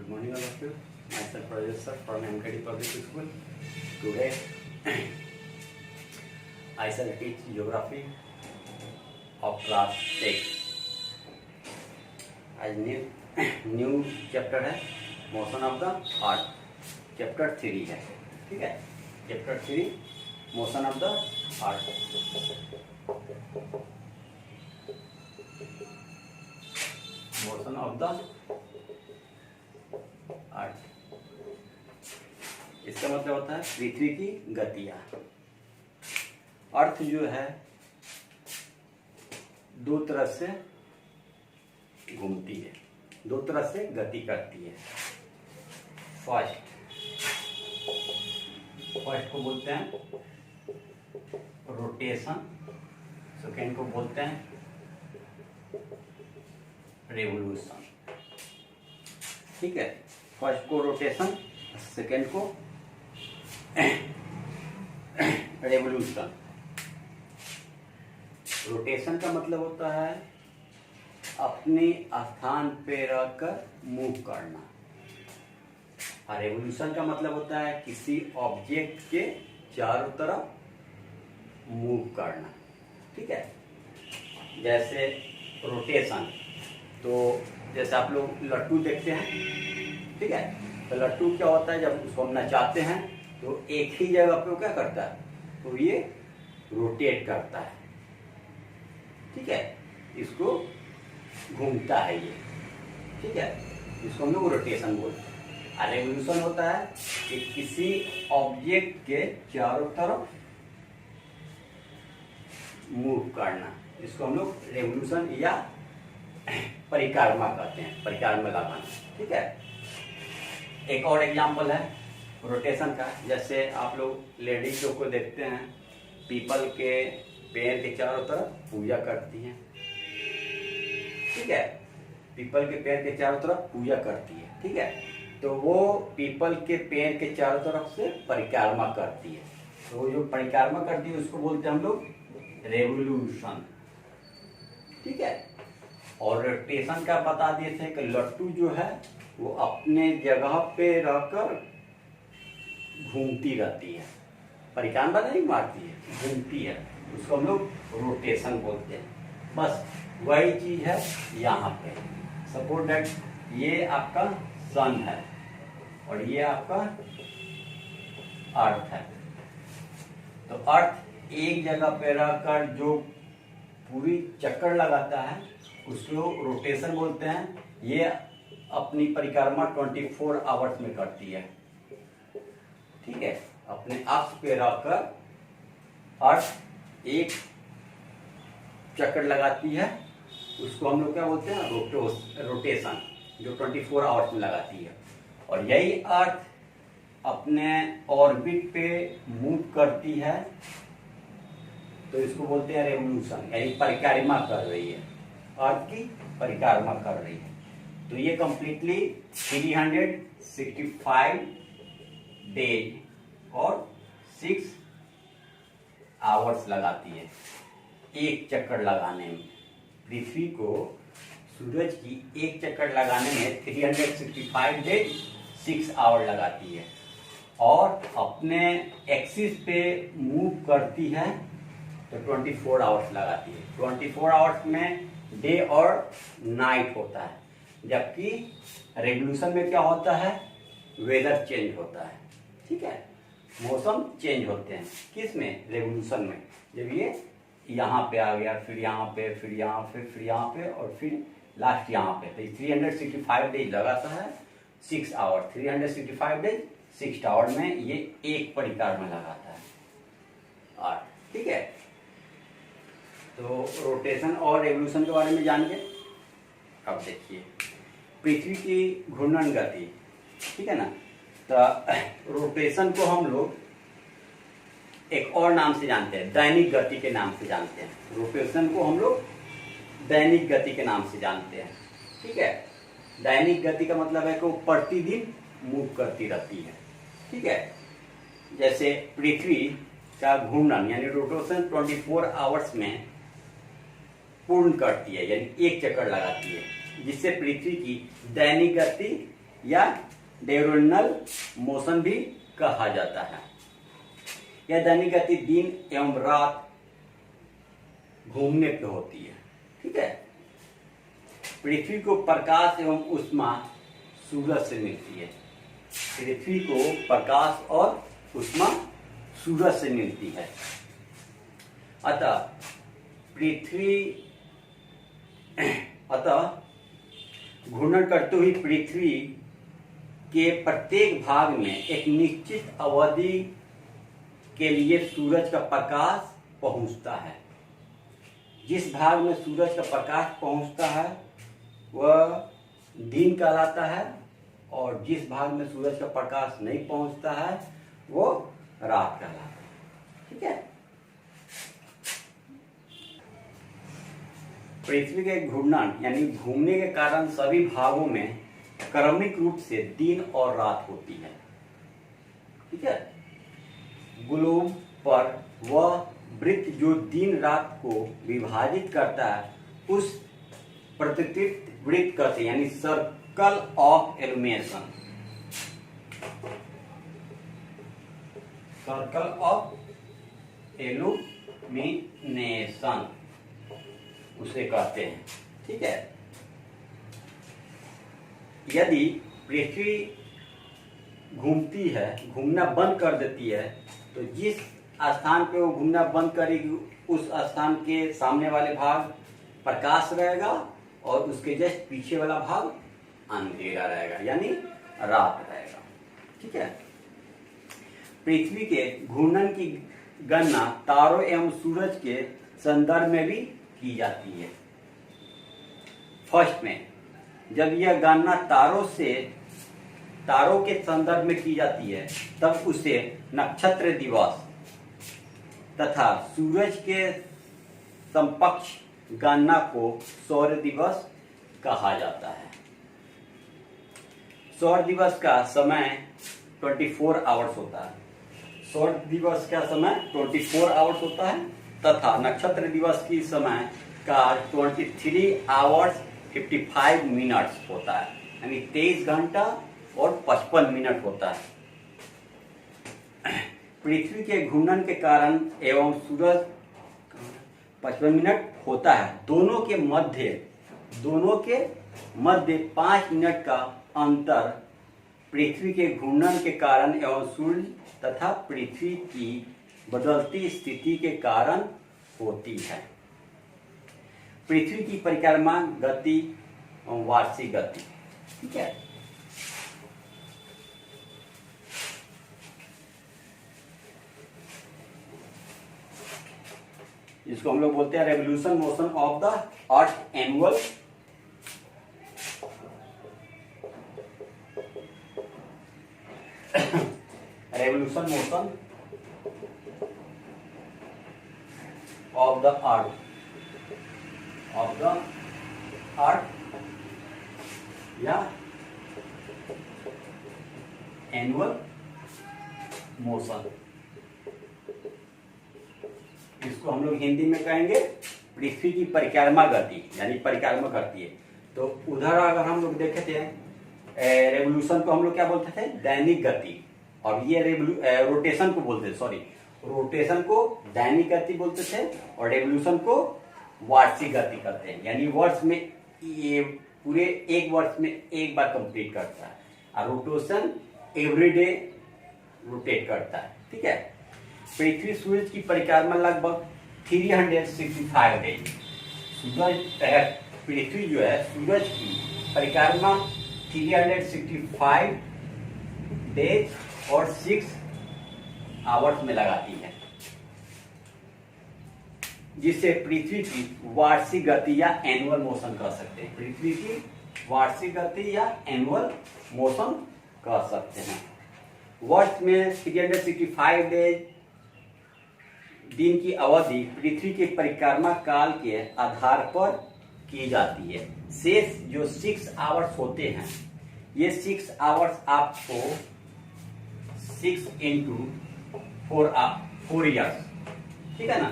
Good morning, all of you. Myself, Rajesh sir from MKD Public School. Today, I shall teach geography of class 6. आज new chapter है motion of the earth, chapter 3 है. ठीक है, chapter 3 motion of the earth. Motion of the earth, इसका मतलब होता है पृथ्वी की गतियां. अर्थ जो है दो तरह से घूमती है, दो तरह से गति करती है. फर्स्ट को बोलते हैं रोटेशन, सेकेंड को बोलते हैं रेवोल्यूशन. ठीक है, फर्स्ट को रोटेशन, सेकेंड को रेवोल्यूशन. रोटेशन का मतलब होता है अपने स्थान पे रहकर मूव करना, और रेवोल्यूशन का मतलब होता है किसी ऑब्जेक्ट के चारों तरफ मूव करना. ठीक है, जैसे रोटेशन, तो जैसे आप लोग लट्टू देखते हैं. ठीक है, तो लट्टू क्या होता है, जब उसको हम नचाते हैं तो एक ही जगह पे वो क्या करता है, तो ये रोटेट करता है. ठीक है, इसको घूमता है ये. ठीक है, इसको हम लोग रोटेशन बोलते हैं. और रेवोल्यूशन होता है कि किसी ऑब्जेक्ट के चारों तरफ मूव करना, इसको हम लोग रेवोल्यूशन या परिक्रमा कहते हैं, परिक्रमा लगाना. ठीक है, एक और एग्जांपल है रोटेशन का. जैसे आप लोग लेडीज लोग को देखते हैं, पीपल के पेड़ के चारों तरफ पूजा करती हैं. ठीक है, पीपल के पेड़ के चारों तरफ पूजा करती है. ठीक है, तो वो पीपल के पेड़ के चारों तरफ से परिक्रमा करती है. तो जो परिक्रमा करती है उसको बोलते हैं हम लोग रेवोल्यूशन. ठीक है, और रोटेशन का बता दिए थे कि लट्टू जो है वो अपने जगह पे रहकर घूमती रहती है, परिक्रमा नहीं मारती है, घूमती है. उसको हम लोग रोटेशन बोलते हैं. बस वही चीज है यहाँ पे. सपोज दैट ये आपका सन है और ये आपका अर्थ है. तो अर्थ एक जगह पे रहकर जो पूरी चक्कर लगाता है उसको रोटेशन बोलते हैं. ये अपनी परिक्रमा 24 आवर्स में करती है. ठीक है, अपने अक्ष पे रहकर अर्थ एक चक्कर लगाती है, उसको हम लोग क्या बोलते हैं, रोटेशन, जो 24 आवर्स में लगाती है. और यही अर्थ अपने ऑर्बिट पे मूव करती है, तो इसको बोलते हैं रेवोल्यूशन, यानी परिक्रमा कर रही है, अर्थ की परिक्रमा कर रही है. तो ये कंप्लीटली 365 डेज और 6 आवर्स लगाती है एक चक्कर लगाने में. पृथ्वी को सूरज की एक चक्कर लगाने में 365 डेज 6 आवर लगाती है, और अपने एक्सिस पे मूव करती है तो 24 आवर्स लगाती है. 24 आवर्स में डे और नाइट होता है, जबकि रेवोल्यूशन में क्या होता है, वेदर चेंज होता है. ठीक है, मौसम चेंज होते हैं. किस में, रेवोल्यूशन में. जब ये यहाँ पे आ गया, फिर यहाँ पे, फिर यहाँ पे, फिर यहाँ पे, और फिर लास्ट यहाँ पे. तो 365 डेज लगाता है 6 आवर. 365 डेज 6 आवर में ये एक परिक्रमा लगाता है. और ठीक है, तो रोटेशन और रेवोल्यूशन के बारे में जान गए. अब देखिए पृथ्वी की घूर्णन गति. ठीक है ना, तो रोटेशन को हम लोग एक और नाम से जानते हैं, दैनिक गति के नाम से जानते हैं. रोटेशन को हम लोग दैनिक गति के नाम से जानते हैं. ठीक है, दैनिक गति का मतलब है कि वो प्रतिदिन मूव करती रहती है. ठीक है, जैसे पृथ्वी का घूर्णन यानी रोटेशन 24 आवर्स में पूर्ण करती है, यानी एक चक्कर लगाती है, जिससे पृथ्वी की दैनिक गति या डायurnal मोशन भी कहा जाता है। यह दैनिक गति दिन एवं रात घूमने पे होती है। ठीक है। पृथ्वी को प्रकाश एवं ऊष्मा सूरज से मिलती है। पृथ्वी को प्रकाश और ऊष्मा सूरज से मिलती है। अतः घूर्णन करते हुए पृथ्वी के प्रत्येक भाग में एक निश्चित अवधि के लिए सूरज का प्रकाश पहुंचता है। जिस भाग में सूरज का प्रकाश पहुंचता है वह दिन कहलाता है और जिस भाग में सूरज का प्रकाश नहीं पहुंचता है वो रात कहलाता है। ठीक है। पृथ्वी के घूर्णन यानी घूमने के कारण सभी भागों में क्रमिक रूप से दिन और रात होती है। ठीक है। ग्लोब पर वह वृत्त जो दिन रात को विभाजित करता है उस प्रतिकृत वृत्त कहते हैं, यानी circle of illumination. Circle of illumination उसे कहते हैं। ठीक है। यदि पृथ्वी घूमती है, घूमना बंद कर देती है, तो जिस स्थान पे वो घूमना बंद करेगी उस स्थान के सामने वाले भाग प्रकाश रहेगा और उसके जस्ट पीछे वाला भाग अंधेरा रहेगा, यानी रात रहेगा। ठीक है। पृथ्वी के घूर्णन की गणना तारों एवं सूरज के संदर्भ में भी की जाती है। फर्स्ट में जब यह गणना तारों के संदर्भ में की जाती है तब उसे नक्षत्र दिवस तथा सूरज के समकक्ष गणना को सौर दिवस कहा जाता है। सौर दिवस का समय 24 आवर्स होता है। सौर दिवस का समय 24 आवर्स होता है तथा नक्षत्र दिवस की समय का 23 आवर्स 55 मिनट्स होता है, यानी 23 घंटा और 55 मिनट होता है। पृथ्वी के घूर्णन के कारण एवं सूरज 55 मिनट होता है। दोनों के मध्य 5 मिनट का अंतर पृथ्वी के घूर्णन के कारण एवं सूर्य तथा पृथ्वी की बदलती स्थिति के कारण होती है। पृथ्वी की परिक्रमा गति और वार्षिक गति। ठीक है। इसको हम लोग बोलते हैं revolution motion of the earth annual revolution motion of the earth या एनुअल मोशन। इसको हम लोग हिंदी में कहेंगे पृथ्वी की परिक्रमा गति, यानी परिक्रमा करती है। तो उधर अगर हम लोग देखे थे रेवोल्यूशन को हम लोग क्या बोलते थे, दैनिक गति, और ये रोटेशन को बोलते थे, सॉरी रोटेशन को दैनिक गति बोलते थे और रेवोल्यूशन को वार्षिक गति करते हैं, यानी वर्ष में ये पूरे एक वर्ष में एक बार कंप्लीट करता है और रोटेशन एवरीडे रोटेट करता है। ठीक है। पृथ्वी सूरज की परिक्रमा लगभग 365 डेज। पृथ्वी जो है सूरज की परिक्रमा 365 डेज और 6 आवर्स में लगाती है, जिसे पृथ्वी की वार्षिक गति या एनुअल मोशन कह सकते हैं। पृथ्वी की वार्षिक गति या एनुअल मोशन कह सकते हैं। वर्ष में 365 डेज दिन की अवधि पृथ्वी के परिक्रमा काल के आधार पर की जाती है। शेष जो 6 आवर्स होते हैं, ये 6 आवर्स आपको 6 into 4 ईयर्स, ठीक है ना।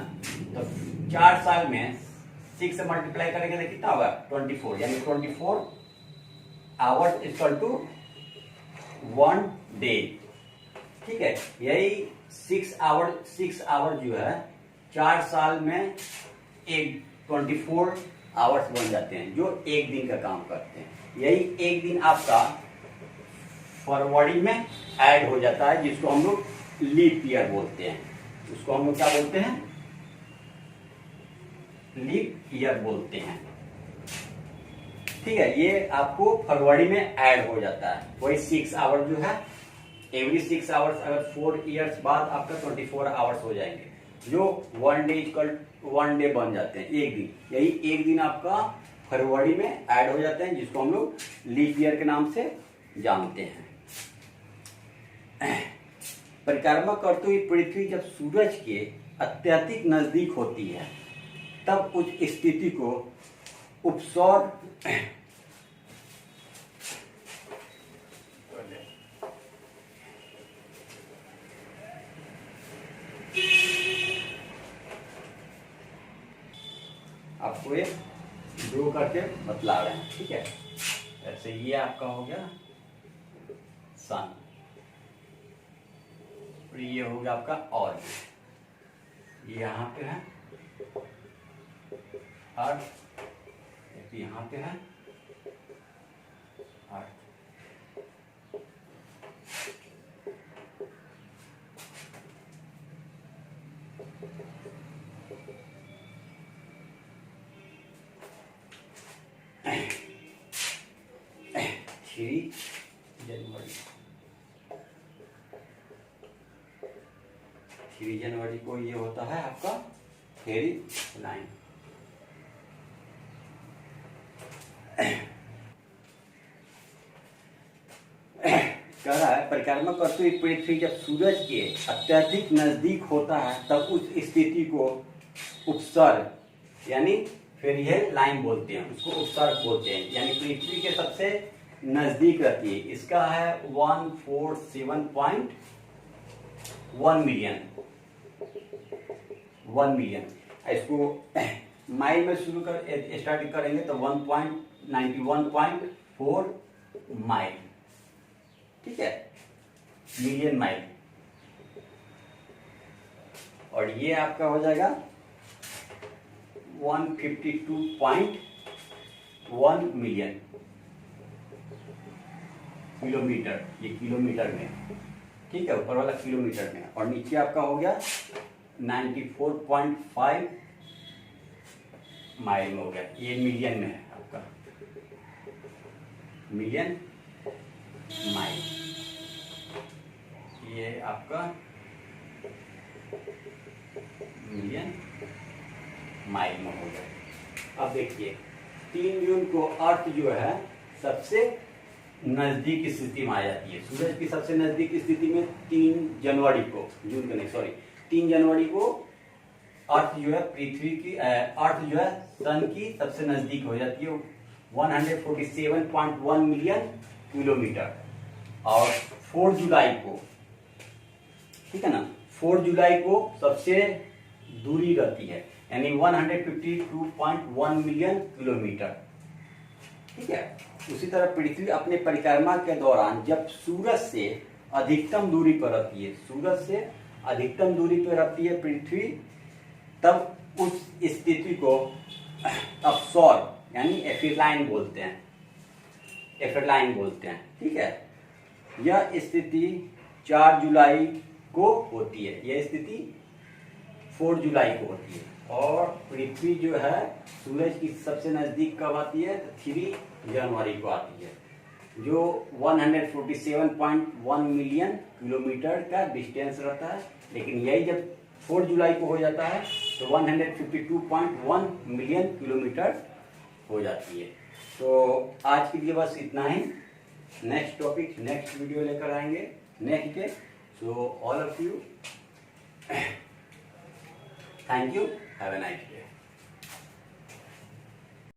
तो 4 साल में 6 से मल्टीप्लाई करेंगे तो कितना होगा 24, यानी 24 आवर्स इक्वल टू 1 डे। ठीक है, यही 6 आवर जो है 4 साल में एक 24 आवर्स बन जाते हैं, जो एक दिन का काम करते हैं। यही एक दिन आपका फरवरी में ऐड हो जाता है, जिसको हम लोग लीप ईयर बोलते हैं। उसको हम लोग क्या बोलते हैं? लीप ईयर बोलते हैं। ठीक है, ये आपको फरवरी में ऐड हो जाता है। वही 6 आवर जो है, एवरी 6 आवर्स, अगर 4 इयर्स बाद आपका 24 आवर्स हो जाएंगे, जो 1 डे इक्वल 1 डे बन जाते हैं, एक दिन। यही एक दिन आपका फरवरी में ऐड हो जाते हैं, जिसको हम लोग लीप ईयर के नाम से जानते हैं। परिक्रमा करते हुए पृथ्वी जब सूरज के अत्यधिक नजदीक होती है, तब उस स्थिति को उपसौर आपको ये ड्रो करके बतला रहे हैं। ठीक है, ऐसे ये आपका हो गया सन, और ये हो गया आपका ऑर्थ, ये यहाँ पे है अर्थ, यहाँ पे है अर्थ। थ्री जनवरी को ये होता है आपका फेरी लाइन। कह रहा है, परिक्रमा करते हुए पृथ्वी जब सूरज के अत्यधिक नजदीक होता है, तब उस स्थिति को उपसर्ग यानी फिर यह लाइन बोलते हैं, उसको उपसर्ग बोलते हैं, यानी पृथ्वी के सबसे नजदीक रहती है। इसका है 147.1 मिलियन, 1 मिलियन। इसको माइल में शुरू कर स्टार्ट करेंगे तो 1.91.4 माइल। ठीक है, मिलियन माइल। और ये आपका हो जाएगा 152.1 मिलियन किलोमीटर, ये किलोमीटर में। ठीक है, ऊपर वाला किलोमीटर में, और नीचे आपका हो गया 94.5 माइल में हो गया। ये मिलियन में है आपका, मिलियन माइल। ये आपका मिलियन माइल में हो गया। अब देखिए, 3 जून को अर्थ जो है सबसे नजदीक स्थिति में आ जाती है। सूरज की सबसे नजदीक स्थिति में 3 जनवरी को, जून को नहीं सॉरी, 3 जनवरी को अर्थ जो है पृथ्वी की अर्थ जो है सन की सबसे नजदीक हो जाती है, 147.1 मिलियन किलोमीटर। और 4 जुलाई को, ठीक है ना, 4 जुलाई को सबसे दूरी रहती है, यानी 152.1 मिलियन किलोमीटर। ठीक है, उसी तरह पृथ्वी अपने परिक्रमा के दौरान जब सूरज से अधिकतम दूरी पर रहती है, सूरज से अधिकतम दूरी पर रहती है पृथ्वी, तब उस स्थिति को अपसौर यानी एफिरलाइन बोलते हैं, एफिरलाइन बोलते हैं। ठीक है, यह स्थिति 4 जुलाई को होती है, यह स्थिति 4 जुलाई को होती है। और पृथ्वी जो है सूरज की सबसे नजदीक कब आती है? 3 जनवरी को आती है, जो 147.1 मिलियन किलोमीटर का डिस्टेंस रहता है। लेकिन यही जब 4 जुलाई को हो जाता है तो 152.1 मिलियन किलोमीटर हो जाती है। तो आज के लिए बस इतना ही। नेक्स्ट टॉपिक, नेक्स्ट वीडियो लेकर आएंगे next day. So all of you, thank you, have a nice day.